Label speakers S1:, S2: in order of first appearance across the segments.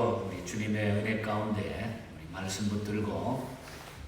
S1: 오늘도 우리 주님의 은혜 가운데 우리 말씀 붙들고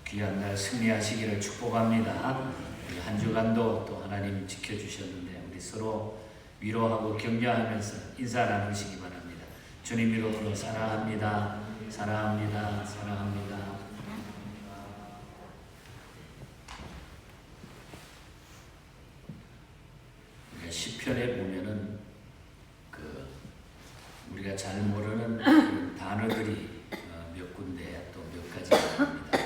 S1: 귀한 날 승리하시기를 축복합니다. 우리 한 주간도 또 하나님 지켜주셨는데 우리 서로 위로하고 격려하면서 인사 나누시기 바랍니다. 주님 이름으로 사랑합니다. 사랑합니다. 사랑합니다. 시편에 보면은 우리가 잘 모르는 그 단어들이 몇 군데 또 몇 가지 있습니다.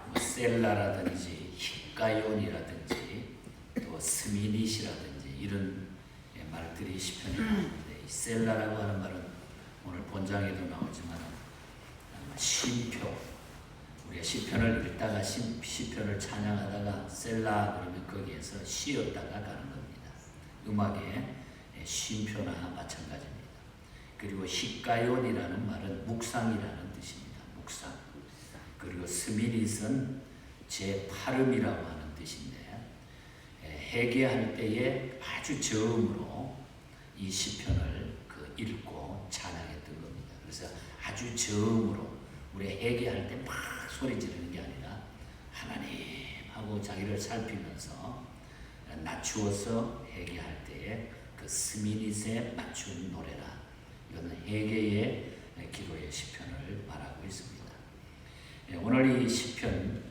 S1: 뭐 셀라라든지 히가ион이라든지 또 스미닛이라든지 이런 말들이 시편에 나오는데 이 셀라라고 하는 말은 오늘 본장에도 나오지만 쉼표, 우리가 시편을 읽다가 시편을 찬양하다가 셀라 그러면 거기에서 쉬었다가 가는 겁니다. 음악의 쉼표나 마찬가지입니다. 그리고 히가ион이라는 말은 묵상이라는 뜻입니다. 묵상. 그리고 스미닛은 제8음이라고 하는 뜻인데 회개할 때에 아주 저음으로 이 시편을 읽고 찬양했던 겁니다. 그래서 아주 저음으로 우리 회개할 때 막 소리 지르는 게 아니라 하나님하고 자기를 살피면서 낮추어서 회개할 때에 그 스미닛에 맞춘 노래라. 이거는 회개의 기도의 시편을 말하고 있습니다. 오늘 이 시편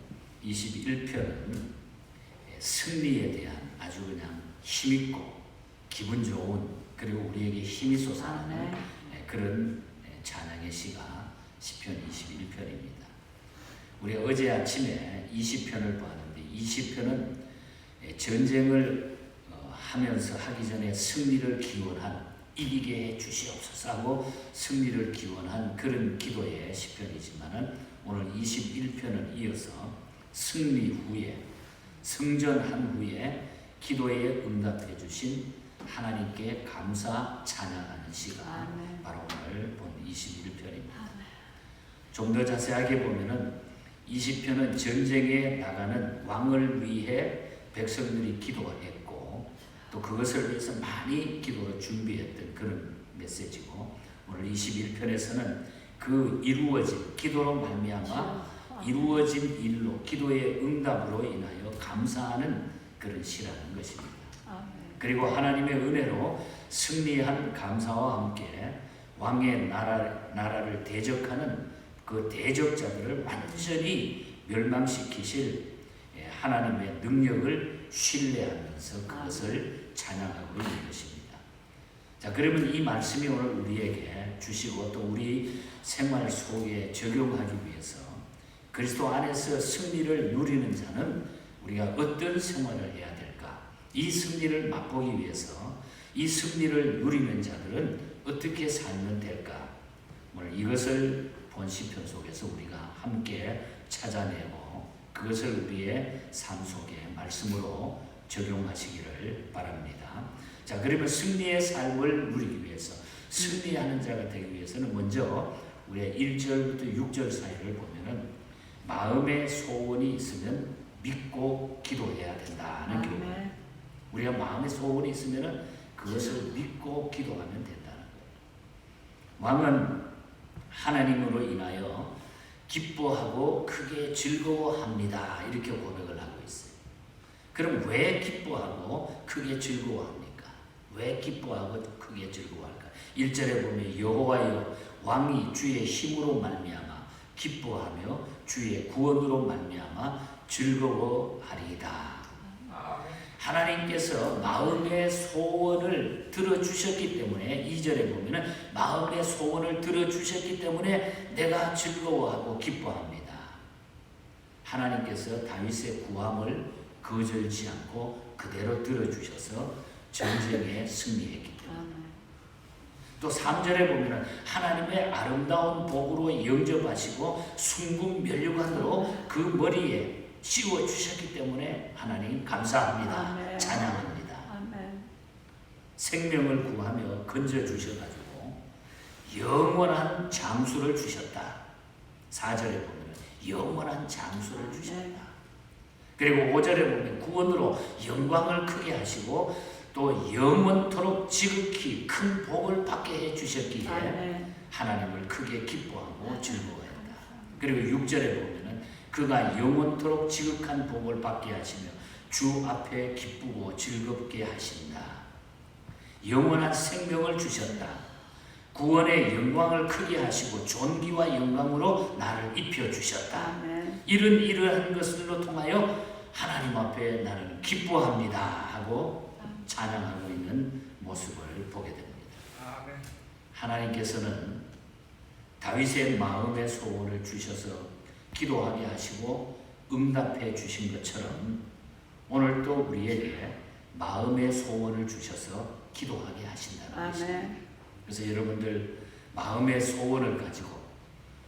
S1: 21편은 승리에 대한 아주 그냥 힘있고 기분 좋은 그리고 우리에게 힘이 솟아나는 그런 찬양의 시가 시편 21편입니다. 우리 어제 아침에 20편을 보았는데 20편은 전쟁을 하면서 하기 전에 승리를 기원한 이기게 해 주시옵소서 하고 승리를 기원한 그런 기도의 시편이지만은 오늘 21편을 이어서 승리 후에 승전한 후에 기도에 응답해 주신 하나님께 감사 찬양하는 시간 바로 오늘 본 21편입니다. 좀 더 자세하게 보면은 20편은 전쟁에 나가는 왕을 위해 백성들이 기도했고 또 그것을 위해서 많이 기도를 준비했던 그런 메시지고 오늘 21편에서는 그 이루어진 기도로 말미암아 이루어진 일로 기도의 응답으로 인하여 감사하는 그런 시라는 것입니다. 그리고 하나님의 은혜로 승리한 감사와 함께 왕의 나라를 대적하는 그 대적자들을 완전히 멸망시키실 하나님의 능력을 신뢰하면서 그것을 찬양하고 있는 것입니다. 자, 그러면 이 말씀이 오늘 우리에게 주시고 또 우리 생활 속에 적용하기 위해서 그리스도 안에서 승리를 누리는 자는 우리가 어떤 생활을 해야 될까? 이 승리를 맛보기 위해서 이 승리를 누리는 자들은 어떻게 살면 될까? 오늘 이것을 본 시편 속에서 우리가 함께 찾아내고 그것을 우리의 삶 속에 말씀으로 적용하시기를 바랍니다. 자, 그러면 승리의 삶을 누리기 위해서 승리하는 자가 되기 위해서는 먼저 우리의 1절부터 6절 사이를 보면은 마음의 소원이 있으면 믿고 기도해야 된다는 교훈. 우리가 마음의 소원이 있으면은 그것을 믿고 기도하면 된다는 거예요. 왕은 하나님으로 인하여 기뻐하고 크게 즐거워합니다. 이렇게 고백을 하고 있어요. 그럼 왜 기뻐하고 크게 즐거워합니까? 왜 기뻐하고 크게 즐거워할까? 1절에 보면 여호와여 왕이 주의 힘으로 말미암아 기뻐하며 주의 구원으로 말미암아 즐거워하리이다. 하나님께서 마음의 소원을 들어주셨기 때문에 2절에 보면 마음의 소원을 들어주셨기 때문에 내가 즐거워하고 기뻐합니다. 하나님께서 다윗의 구함을 거절지 않고 그대로 들어주셔서 전쟁에 승리했기 때문에 또 3절에 보면 하나님의 아름다운 복으로 영접하시고 순금 면류관으로 그 머리에 씌워주셨기 때문에 하나님 감사합니다. 아멘. 찬양합니다. 아멘. 생명을 구하며 건져주셔가지고 영원한 장수를 주셨다. 4절에 보면 영원한 장수를 주셨다. 그리고 5절에 보면 구원으로 영광을 크게 하시고 또 영원토록 지극히 큰 복을 받게 해주셨기에 아멘. 하나님을 크게 기뻐하고 즐거워했다. 그리고 6절에 보면은 그가 영원토록 지극한 복을 받게 하시며 주 앞에 기쁘고 즐겁게 하신다. 영원한 생명을 주셨다. 구원의 영광을 크게 하시고 존귀와 영광으로 나를 입혀주셨다. 이러한 것으로 통하여 하나님 앞에 나는 기뻐합니다 하고 찬양하고 있는 모습을 보게 됩니다. 하나님께서는 다윗의 마음의 소원을 주셔서 기도하게 하시고 응답해 주신 것처럼 오늘 또 우리에게 마음의 소원을 주셔서 기도하게 하신다는 것입니다. 그래서 여러분들 마음의 소원을 가지고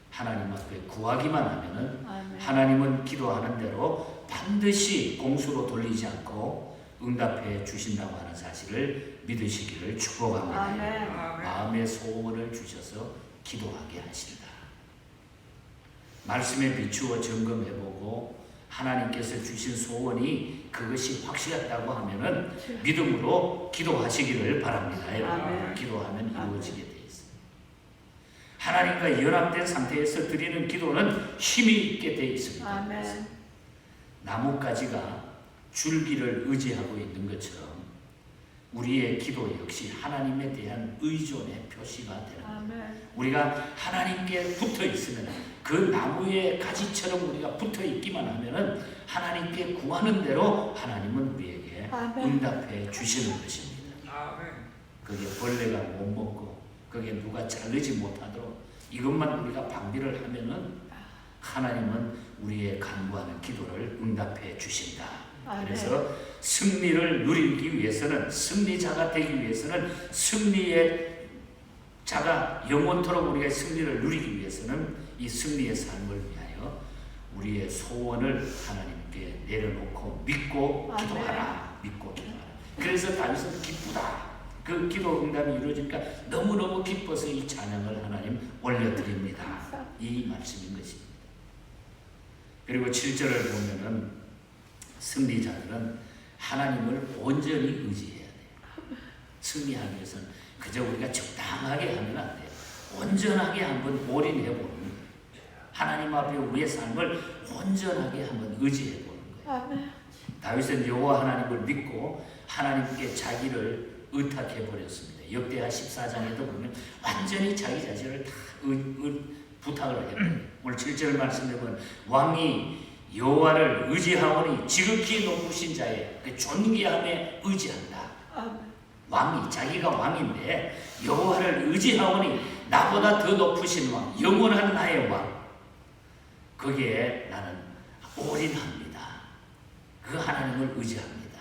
S1: 하나님 앞에 구하기만 하면은 하나님은 기도하는 대로 반드시 공수로 돌리지 않고 응답해 주신다고 하는 사실을 믿으시기를 축복합니다. 마음의 소원을 주셔서 기도하게 하신다. 말씀에 비추어 점검해보고 하나님께서 주신 소원이 그것이 확실했다고 하면은 믿음으로 기도하시기를 바랍니다. 기도하면 이루어지게 되어 있습니다. 하나님과 연합된 상태에서 드리는 기도는 힘이 있게 되어 있습니다. 나뭇가지가 줄기를 의지하고 있는 것처럼 우리의 기도 역시 하나님에 대한 의존의 표시가 되는 우리가 하나님께 붙어 있으면 그 나무의 가지처럼 우리가 붙어 있기만 하면은 하나님께 구하는 대로 하나님은 우리에게 응답해 주시는 것입니다. 그게 벌레가 못 먹고 그게 누가 자르지 못하도록 이것만 우리가 방비를 하면은 하나님은 우리의 간구하는 기도를 응답해 주신다. 그래서 승리를 누리기 위해서는 승리자가 되기 위해서는 승리의 자가 영원토록 우리가 승리를 누리기 위해서는 이 승리의 삶을 위하여 우리의 소원을 하나님께 내려놓고 믿고 기도하라. 믿고 기도하라. 그래서 다윗은 기쁘다. 그 기도 응답이 이루어지니까 너무너무 기뻐서 이 찬양을 하나님 올려드립니다. 이 말씀인 것입니다. 그리고 7절을 보면은 승리자들은 하나님을 온전히 의지해야 돼요. 승리하기 위해서는 그저 우리가 적당하게 하면 안 돼요. 온전하게 한번 올인해 보는 거예요. 하나님 앞에 우리의 삶을 온전하게 한번 의지해 보는 거예요. 다윗은 여호와 하나님을 믿고 하나님께 자기를 의탁해 버렸습니다. 역대하 14장에도 보면 완전히 자기 자신을 다 부탁을 해요. 오늘 7절 말씀에 보면 왕이 여호와를 의지하오니 지극히 높으신 자의 그 존귀함에 의지한다. 왕이 자기가 왕인데 여호와를 의지하오니 나보다 더 높으신 왕, 영원한 나의 왕, 거기에 나는 올인합니다. 그 하나님을 의지합니다.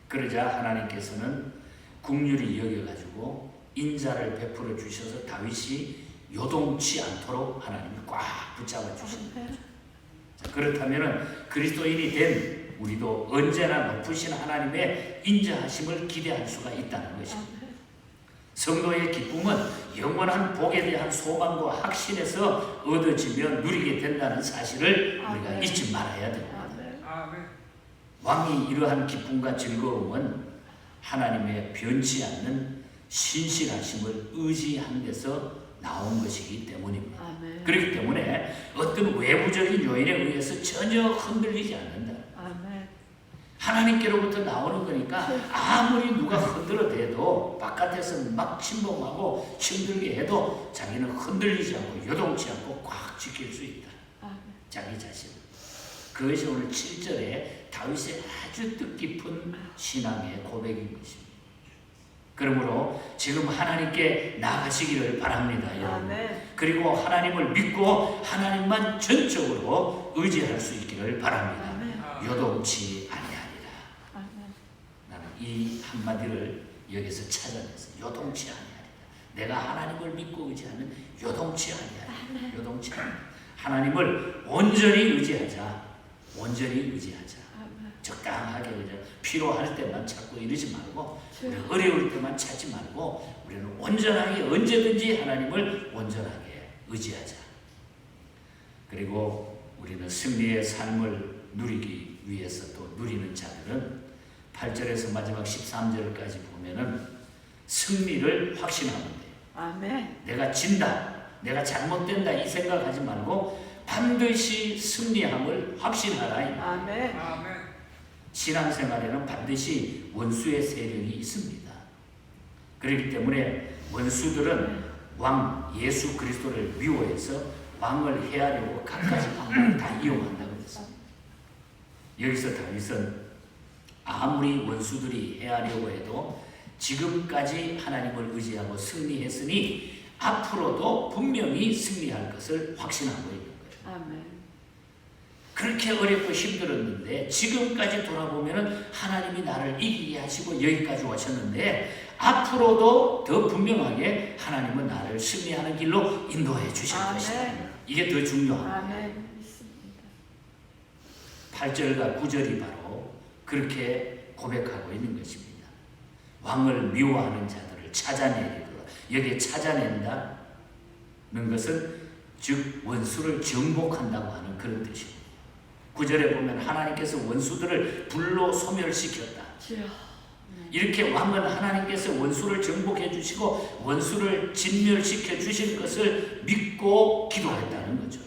S1: 그러자 하나님께서는 긍휼히 여겨가지고 인자를 베풀어 주셔서 다윗이 요동치 않도록 하나님이 꽉 붙잡아 주십니다. 그렇다면 그리스도인이 된 우리도 언제나 높으신 하나님의 인자하심을 기대할 수가 있다는 것입니다. 성도의 기쁨은 영원한 복에 대한 소망과 확신에서 얻어지며 누리게 된다는 사실을 우리가 잊지 말아야 됩니다. 왕이 이러한 기쁨과 즐거움은 하나님의 변치 않는 신실하심을 의지한 데서 나온 것이기 때문입니다. 그렇기 때문에 어떤 외부적인 요인에 의해서 전혀 흔들리지 않는다. 하나님께로부터 나오는 거니까 아무리 누가 흔들어대도 바깥에서 막 침범하고 힘들게 해도 자기는 흔들리지 않고 요동치 않고 꽉 지킬 수 있다. 자기 자신. 그것이 오늘 7절에 다윗의 아주 뜻깊은 신앙의 고백인 것입니다. 그러므로 지금 하나님께 나가시기를 바랍니다. 여러분. 그리고 하나님을 믿고 하나님만 전적으로 의지할 수 있기를 바랍니다. 요동치 아니하리라. 나는 이 한마디를 여기서 찾아내서 요동치 아니하리라. 내가 하나님을 믿고 의지하는 요동치 아니하리라. 요동치 아니하리라. 하나님을 온전히 의지하자. 온전히 의지하자. 적당하게 그냥 필요할 때만 찾고 이러지 말고 어려울 때만 찾지 말고 우리는 온전하게 언제든지 하나님을 온전하게 의지하자. 그리고 우리는 승리의 삶을 누리기 위해서 또 누리는 자들은 8절에서 마지막 13절까지 보면은 승리를 확신하면 돼요.
S2: 아멘.
S1: 내가 진다, 내가 잘못된다 이 생각하지 말고 반드시 승리함을 확신하라.
S2: 아멘.
S1: 신앙생활에는 반드시 원수의 세력이 있습니다. 그렇기 때문에 원수들은 왕 예수 그리스도를 미워해서 왕을 해하려고 갖가지 방법을 다 이용한다고 했습니다. 여기서 다윗은 아무리 원수들이 해하려고 해도 지금까지 하나님을 의지하고 승리했으니 앞으로도 분명히 승리할 것을 확신하고 있는 거예요.
S2: 아멘.
S1: 그렇게 어렵고 힘들었는데 지금까지 돌아보면 하나님이 나를 이기게 하시고 여기까지 오셨는데 앞으로도 더 분명하게 하나님은 나를 승리하는 길로 인도해 주실 것이다. 이게 더 중요합니다.
S2: 아멘.
S1: 8절과 9절이 바로 그렇게 고백하고 있는 것입니다. 왕을 미워하는 자들을 찾아내리라. 여기에 찾아낸다는 것은 즉 원수를 정복한다고 하는 그런 뜻입니다. 9절에 보면 하나님께서 원수들을 불로 소멸시켰다. 이렇게 왕은 하나님께서 원수를 정복해 주시고 원수를 진멸시켜 주실 것을 믿고 기도했다는 거죠.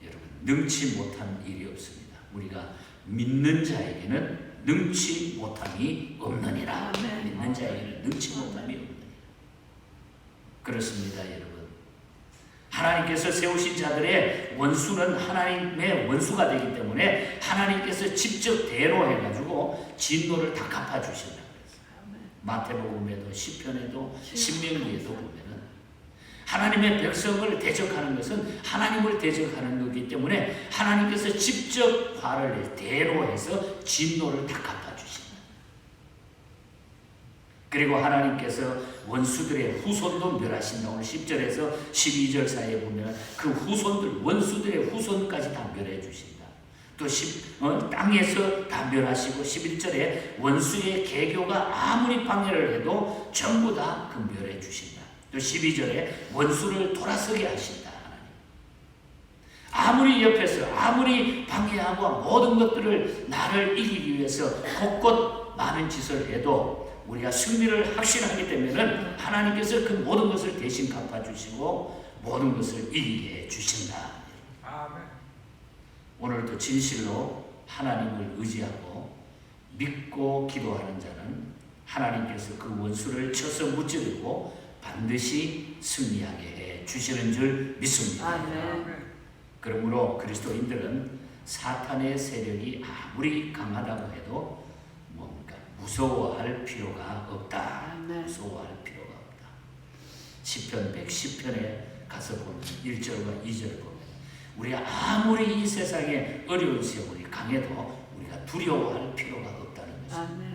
S1: 여러분, 능치 못한 일이 없습니다. 우리가 믿는 자에게는 능치 못함이 없느니라. 믿는 자에게는 능치 못함이 없느니라. 그렇습니다, 여러분. 하나님께서 세우신 자들의 원수는 하나님의 원수가 되기 때문에 하나님께서 직접 대로해가지고 진노를 다 갚아주신다고 했어요. 마태복음에도 시편에도 신명기에도 보면은 하나님의 백성을 대적하는 것은 하나님을 대적하는 거기 때문에 하나님께서 직접 화를 대로해서 진노를 다 갚아주신다. 그리고 하나님께서 원수들의 후손도 멸하신다. 오늘 10절에서 12절 사이에 보면 그 후손들, 원수들의 후손까지 다 멸해 주신다. 또 땅에서 다 멸하시고 11절에 원수의 계교가 아무리 방해를 해도 전부 다 그 멸해 주신다. 또 12절에 원수를 돌아서게 하신다. 아무리 옆에서 아무리 방해하고 모든 것들을 나를 이기기 위해서 곳곳 많은 짓을 해도 우리가 승리를 확신하기 때문에 하나님께서 그 모든 것을 대신 갚아주시고 모든 것을 이기게 해주신다. 아멘. 오늘도 진실로 하나님을 의지하고 믿고 기도하는 자는 하나님께서 그 원수를 쳐서 무찌르고 반드시 승리하게 해 주시는 줄 믿습니다.
S2: 아멘.
S1: 그러므로 그리스도인들은 사탄의 세력이 아무리 강하다고 해도 무서워할 필요가 없다. 무서워할 필요가 없다. 시편 110편에 가서 보면 1절과 2절을 보면 우리가 아무리 이 세상에 어려운 세월이 강해도 우리가 두려워할 필요가 없다는 것입니다.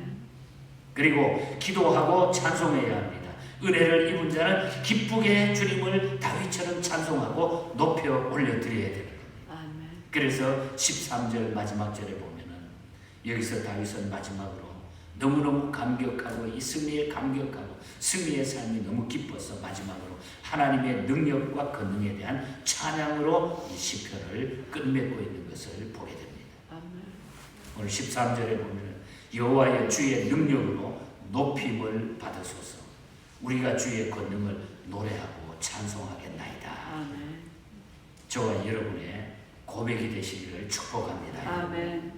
S1: 그리고 기도하고 찬송해야 합니다. 은혜를 입은 자는 기쁘게 주님을 다윗처럼 찬송하고 높여 올려드려야 되는 겁니다. 그래서 13절 마지막 절에 보면은 여기서 다윗은 마지막으로 너무너무 감격하고 이 승리에 감격하고 승리의 삶이 너무 기뻐서 마지막으로 하나님의 능력과 권능에 대한 찬양으로 이 시편을 끝맺고 있는 것을 보게 됩니다. 오늘 13절에 보면 여호와의 주의 능력으로 높임을 받으소서. 우리가 주의 권능을 노래하고 찬송하겠나이다. 저와 여러분의 고백이 되시기를 축복합니다.
S2: 아멘.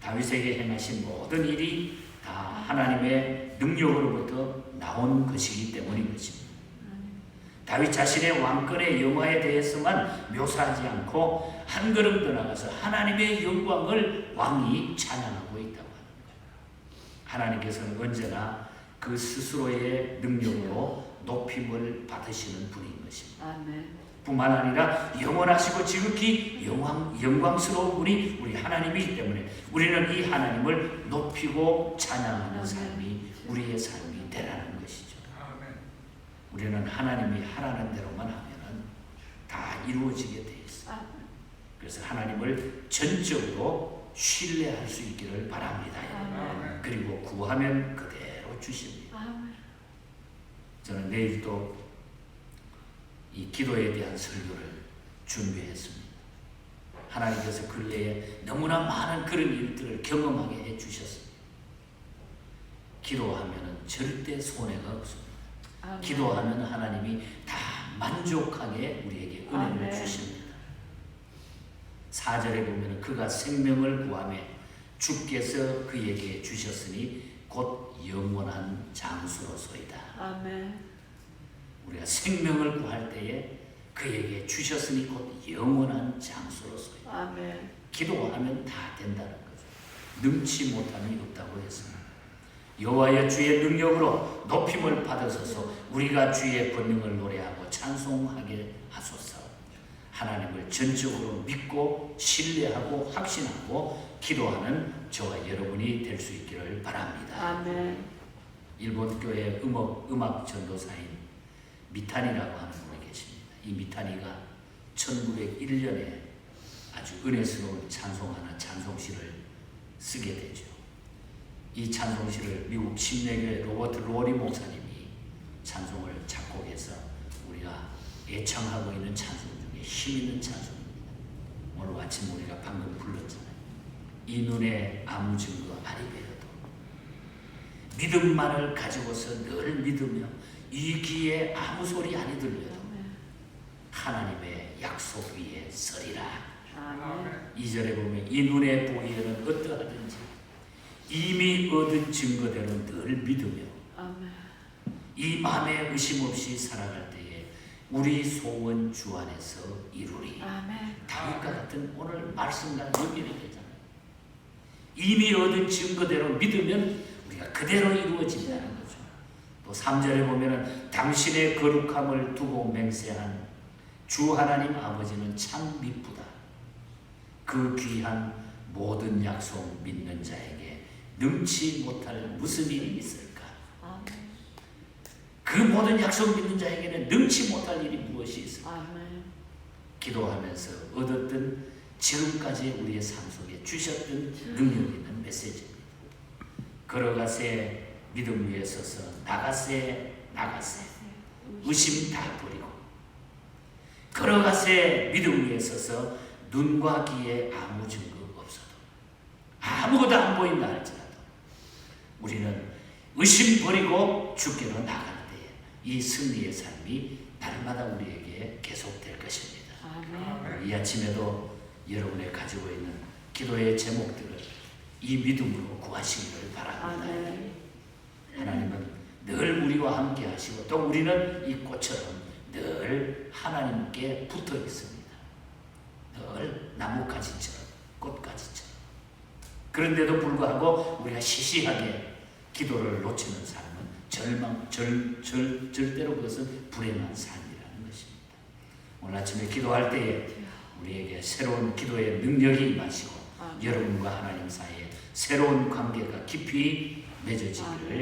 S1: 다윗에게 행하신 모든 일이 다 하나님의 능력으로부터 나온 것이기 때문인 것입니다. 다윗 자신의 왕권의 영화에 대해서만 묘사하지 않고 한 걸음 더 나가서 하나님의 영광을 왕이 찬양하고 있다고 하는 거예요. 하나님께서는 언제나 그 스스로의 능력으로 높임을 받으시는 분인 것입니다.
S2: 아멘.
S1: 뿐만 아니라 영원하시고 지극히 영광스러운 분이 우리 하나님이기 때문에 우리는 이 하나님을 높이고 찬양하는 삶이 우리의 삶이 되라는 것이죠. 우리는 하나님이 하라는 대로만 하면 다 이루어지게 돼 있어요. 그래서 하나님을 전적으로 신뢰할 수 있기를 바랍니다. 그리고 구하면 그대로 주십니다. 저는 내일도 이 기도에 대한 설교를 준비했습니다. 하나님께서 근래에 너무나 많은 그런 일들을 경험하게 해주셨습니다. 기도하면 절대 손해가 없습니다.
S2: 아멘.
S1: 기도하면 하나님이 다 만족하게 우리에게 은혜를
S2: 아멘.
S1: 주십니다. 4절에 보면 그가 생명을 구하며 주께서 그에게 주셨으니 곧 영원한 장수로소이다.
S2: 아멘.
S1: 우리가 생명을 구할 때에 그에게 주셨으니 곧 영원한 장수로소이다.
S2: 아멘.
S1: 기도하면 다 된다는 거죠. 능치 못함이 없다고 했습니다. 여호와의 주의 능력으로 높임을 받으소서. 우리가 주의 권능을 노래하고 찬송하게 하소서. 하나님을 전적으로 믿고 신뢰하고 확신하고 기도하는 저와 여러분이 될 수 있기를 바랍니다.
S2: 아멘.
S1: 일본 교회 음악 전도사인 미타니라고 하는 분이 계십니다. 이 미타니가 1901년에 아주 은혜스러운 찬송하는 찬송시를 쓰게 되죠. 이 찬송시를 미국 침례교회 로버트 로리 목사님이 찬송을 작곡해서 우리가 애청하고 있는 찬송 중에 힘있는 찬송입니다. 오늘 아침 우리가 방금 불렀잖아요. 이 눈에 아무 증거 아니 베어도 믿음만을 가지고서 늘 믿으며 이 귀에 아무 소리 아니 들려도 하나님의 약속 위에 서리라.
S2: 아멘.
S1: 2절에 보면 이 눈에 보이에는 어떠하든지 이미 얻은 증거대로 늘 믿으며
S2: 아멘.
S1: 이 마음에 의심 없이 살아갈 때에 우리 소원 주 안에서 이루리.
S2: 아멘.
S1: 다윗과 같은 오늘 말씀과 연결이 되잖아요. 이미 얻은 증거대로 믿으면 우리가 그대로 이루어진다는 거죠. 또 3절에 보면은 당신의 거룩함을 두고 맹세한 주 하나님 아버지는 참 미쁘다. 그 귀한 모든 약속 믿는 자에게 능치 못할 무슨 일이 있을까?
S2: 아멘.
S1: 그 모든 약속 믿는 자에게는 능치 못할 일이 무엇이 있을까?
S2: 아멘.
S1: 기도하면서 얻었던 지금까지 우리의 삶 속에 주셨던 능력 있는 메시지입니다. 걸어가세 믿음 위에 서서 나가세 의심 다 버리고 걸어가세 믿음 위에 서서 눈과 귀에 아무 증거 없어도 아무것도 안 보인다 할지라도 우리는 의심 버리고 주께로 나가는 데에 이 승리의 삶이 날마다 우리에게 계속될 것입니다.
S2: 아멘.
S1: 이 아침에도 여러분의 가지고 있는 기도의 제목들을 이 믿음으로 구하시기를 바랍니다.
S2: 아멘.
S1: 하나님은 늘 우리와 함께 하시고 또 우리는 이 꽃처럼 늘 하나님께 붙어 있습니다. 늘 나뭇가지처럼 꽃가지처럼. 그런데도 불구하고 우리가 시시하게 기도를 놓치는 삶은 절대로 그것은 불행한 삶이라는 것입니다. 오늘 아침에 기도할 때에 우리에게 새로운 기도의 능력이 임하시고 여러분과 하나님 사이에 새로운 관계가 깊이 맺어지기를